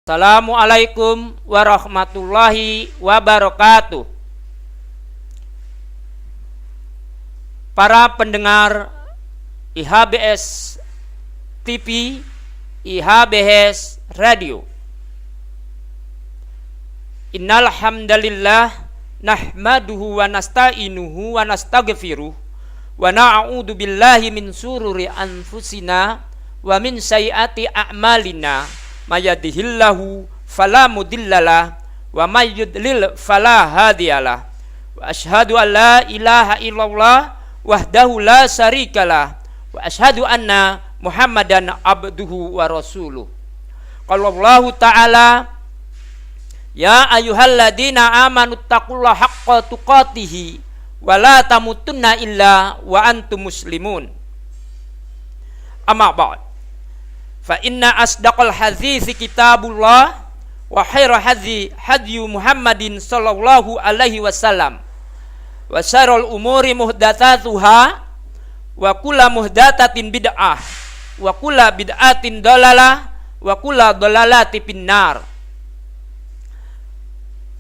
Assalamualaikum warahmatullahi wabarakatuh. Para pendengar IHBS TV, IHBS Radio. Innal hamdalillah nahmaduhu wa nasta'inuhu wa nastaghfiruh wa na'udzu billahi min sururi anfusina wa min sayyiati a'malina. Mayyadihillahu fala mudhillalah wa may yudlil fala hadiyalah wa asyhadu an la ilaha illallah wahdahu la syarikalah wa asyhadu anna Muhammadan abduhu wa rasuluh. Qala Allah ta'ala ya ayyuhalladzina amanu taqullaha haqqa tuqatih wa la tamutunna illa wa antum muslimun. Amma ba'd. Fa inna asdaqal hadithi kitabullah wa khairal hadyi Muhammadin sallallahu alaihi wasallam wa syarrul umuri muhdatsatuha wa kullu muhdatsatin bid'ah wa kullu bid'atin dalalah wa kullu dalalati finnar.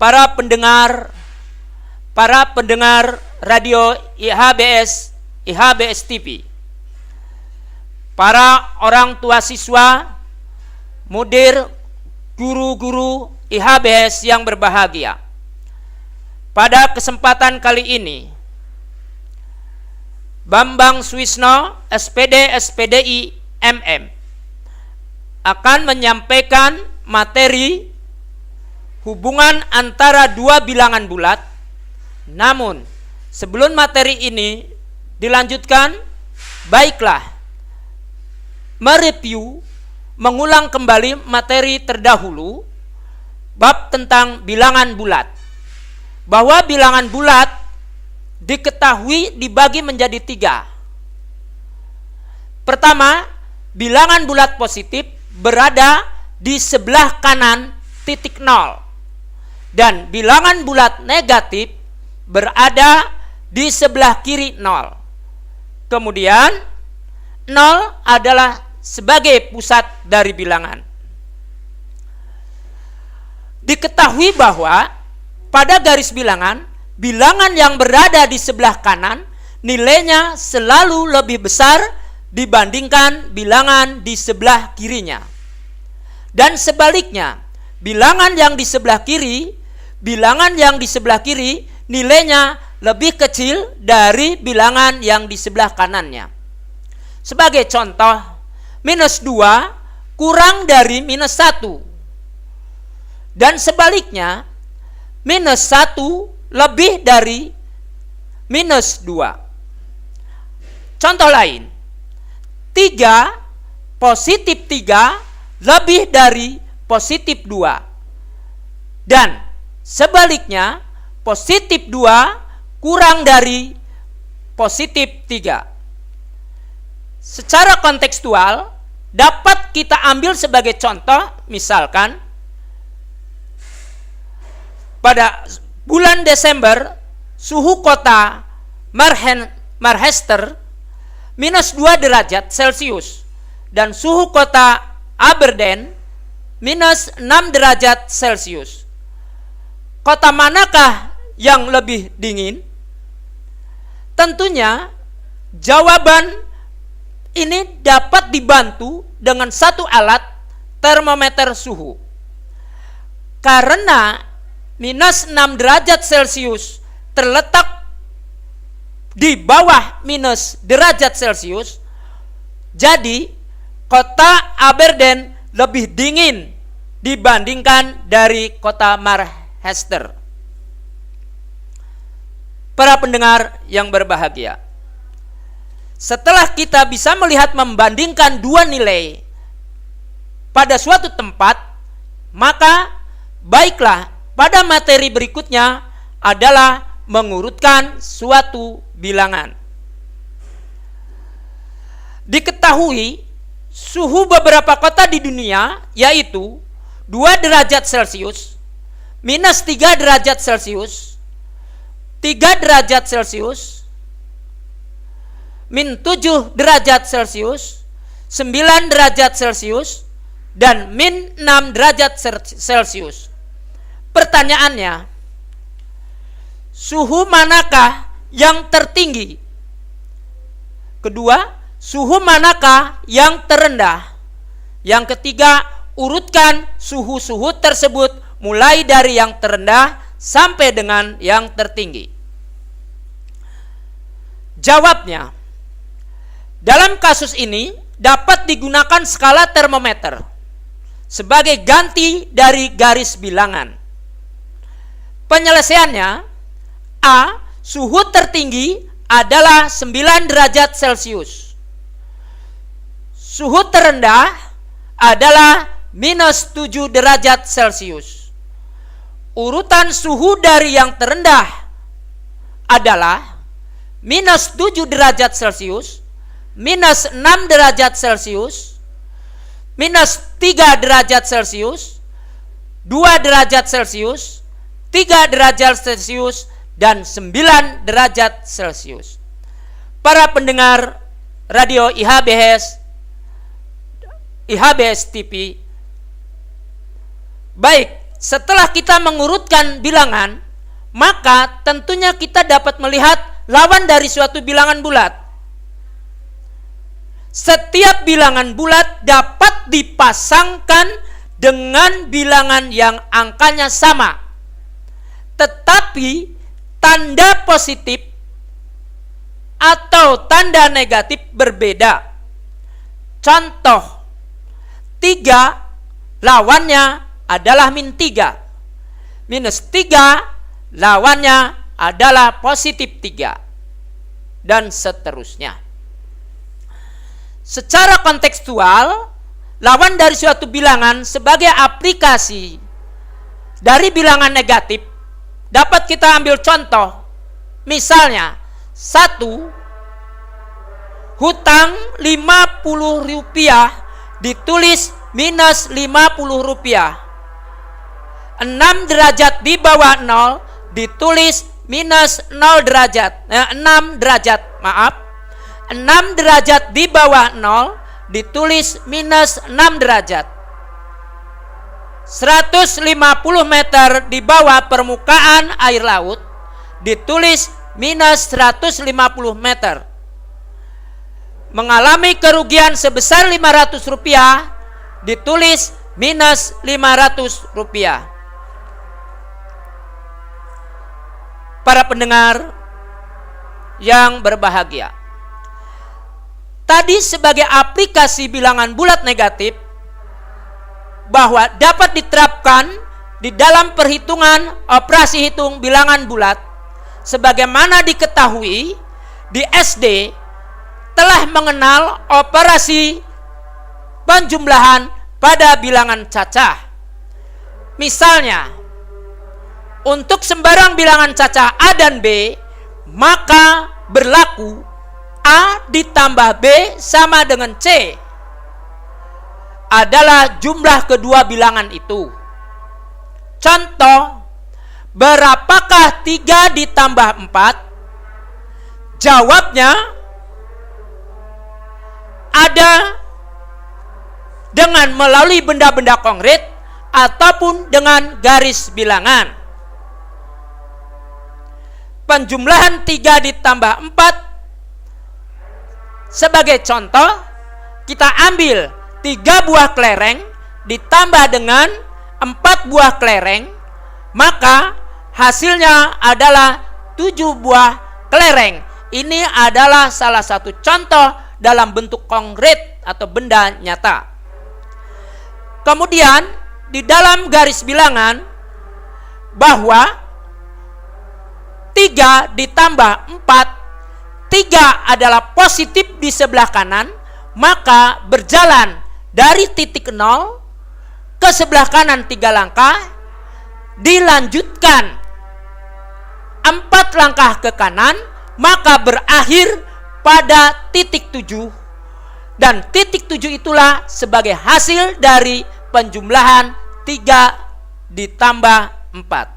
Para pendengar radio IHBS TV, para orang tua siswa, mudir, guru-guru IHBS yang berbahagia. Pada kesempatan kali ini, Bambang Suwisno, SPD, SPDI, MM akan menyampaikan materi hubungan antara dua bilangan bulat. Namun, sebelum materi ini dilanjutkan, baiklah mereview, mengulang kembali materi terdahulu bab tentang bilangan bulat. Bahwa bilangan bulat diketahui dibagi menjadi 3. Pertama, bilangan bulat positif berada di sebelah kanan titik 0 dan bilangan bulat negatif berada di sebelah kiri 0. Kemudian 0 adalah sebagai pusat dari bilangan. Diketahui bahwa pada garis bilangan, bilangan yang berada di sebelah kanan nilainya selalu lebih besar dibandingkan bilangan di sebelah kirinya. Dan sebaliknya, bilangan yang di sebelah kiri nilainya lebih kecil dari bilangan yang di sebelah kanannya. Sebagai contoh, -2 kurang dari -1. Dan sebaliknya, -1 lebih dari -2. Contoh lain, 3 positif 3 lebih dari positif 2. Dan sebaliknya, positif 2 kurang dari positif 3. Secara kontekstual dapat kita ambil sebagai contoh, misalkan pada bulan Desember suhu kota Manchester -2 derajat Celcius dan suhu kota Aberdeen -6 derajat Celcius. Kota manakah yang lebih dingin? Tentunya jawaban ini dapat dibantu dengan satu alat termometer suhu. Karena -6 derajat Celcius terletak di bawah minus derajat Celcius, jadi kota Aberdeen lebih dingin dibandingkan dari kota Manchester. Para pendengar yang berbahagia, setelah kita bisa melihat membandingkan dua nilai pada suatu tempat, maka baiklah pada materi berikutnya adalah mengurutkan suatu bilangan. Diketahui suhu beberapa kota di dunia yaitu 2 derajat Celcius, -3 derajat Celcius, 3 derajat Celcius, -7 derajat Celcius, 9 derajat Celcius, dan min 6 derajat Celcius. Pertanyaannya, suhu manakah yang tertinggi? Kedua, suhu manakah yang terendah? Yang ketiga, urutkan suhu-suhu tersebut mulai dari yang terendah sampai dengan yang tertinggi. Jawabnya, dalam kasus ini dapat digunakan skala termometer sebagai ganti dari garis bilangan. Penyelesaiannya, A. Suhu tertinggi adalah 9 derajat Celcius. Suhu terendah adalah minus 7 derajat Celcius. Urutan suhu dari yang terendah adalah minus 7 derajat Celcius, minus 6 derajat Celcius, minus 3 derajat Celcius, 2 derajat Celcius, 3 derajat Celcius, dan 9 derajat Celcius. Para pendengar radio IHBS TV, baik, setelah kita mengurutkan bilangan, maka tentunya kita dapat melihat lawan dari suatu bilangan bulat. Setiap bilangan bulat dapat dipasangkan dengan bilangan yang angkanya sama, tetapi tanda positif atau tanda negatif berbeda. Contoh, 3 lawannya adalah min 3. Minus 3 lawannya adalah positif 3. Dan seterusnya. Secara kontekstual, lawan dari suatu bilangan sebagai aplikasi dari bilangan negatif dapat kita ambil contoh. Misalnya, 1, hutang Rp50 ditulis minus Rp50. 6 derajat di bawah 0 ditulis minus 0 derajat. 6 derajat, maaf. 6 derajat di bawah 0 ditulis minus 6 derajat. 150 meter di bawah permukaan air laut ditulis minus 150 meter. Mengalami kerugian sebesar Rp500 ditulis minus Rp500. Para pendengar yang berbahagia, tadi sebagai aplikasi bilangan bulat negatif bahwa dapat diterapkan di dalam perhitungan operasi hitung bilangan bulat, sebagaimana diketahui di SD telah mengenal operasi penjumlahan pada bilangan cacah. Misalnya, untuk sembarang bilangan cacah A dan B, maka berlaku A ditambah B sama dengan C adalah jumlah kedua bilangan itu. Contoh, berapakah 3 ditambah 4? Jawabnya ada dengan melalui benda-benda konkret ataupun dengan garis bilangan. Penjumlahan 3 ditambah 4 sebagai contoh, kita ambil 3 buah kelereng ditambah dengan 4 buah kelereng, maka hasilnya adalah 7 buah kelereng. Ini adalah salah satu contoh dalam bentuk konkret atau benda nyata. Kemudian di dalam garis bilangan bahwa 3 ditambah 4, 3 adalah positif di sebelah kanan, maka berjalan dari titik 0 ke sebelah kanan 3 langkah, dilanjutkan 4 langkah ke kanan, maka berakhir pada titik 7, dan titik 7 itulah sebagai hasil dari penjumlahan 3 ditambah 4.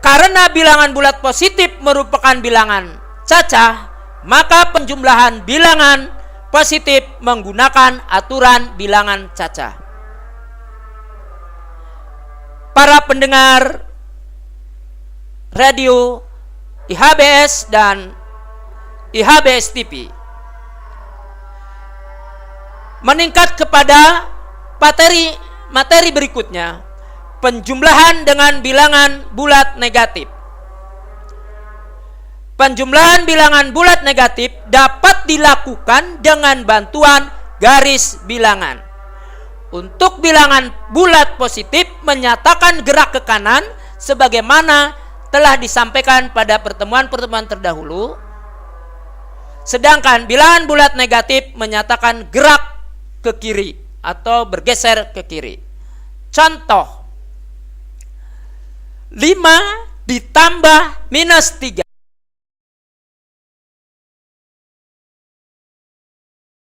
Karena bilangan bulat positif merupakan bilangan cacah, maka penjumlahan bilangan positif menggunakan aturan bilangan cacah. Para pendengar radio IHBS dan IHBS TV, meningkat kepada materi berikutnya, penjumlahan dengan bilangan bulat negatif. Penjumlahan bilangan bulat negatif dapat dilakukan dengan bantuan garis bilangan. Untuk bilangan bulat positif menyatakan gerak ke kanan sebagaimana telah disampaikan pada pertemuan-pertemuan terdahulu. Sedangkan bilangan bulat negatif menyatakan gerak ke kiri atau bergeser ke kiri. Contoh, 5 ditambah minus 3